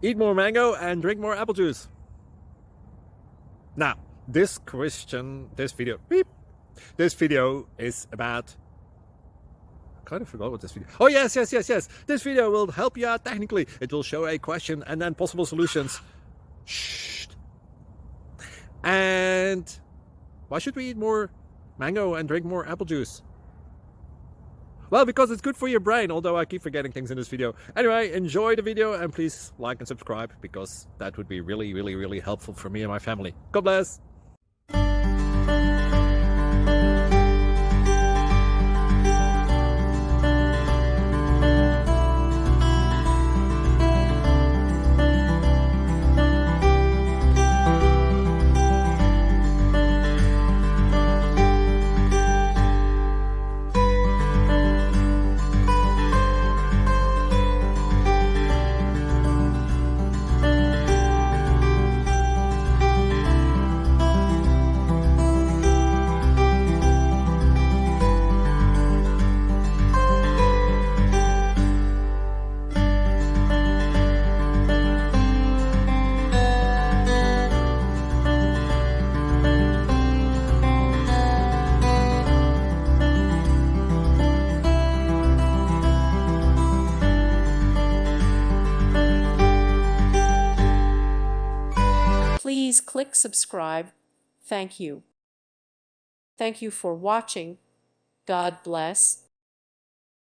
Eat more mango and drink more apple juice. Now, this video is about, I kind of forgot what this video. Oh, yes. This video will help you out technically. It will show a question and then possible solutions. Shh. And why should we eat more mango and drink more apple juice? Well, because it's good for your brain, although I keep forgetting things in this video. Anyway, enjoy the video and please like and subscribe, because that would be really helpful for me and my family. God bless! Please click subscribe. Thank you. Thank you for watching. God bless.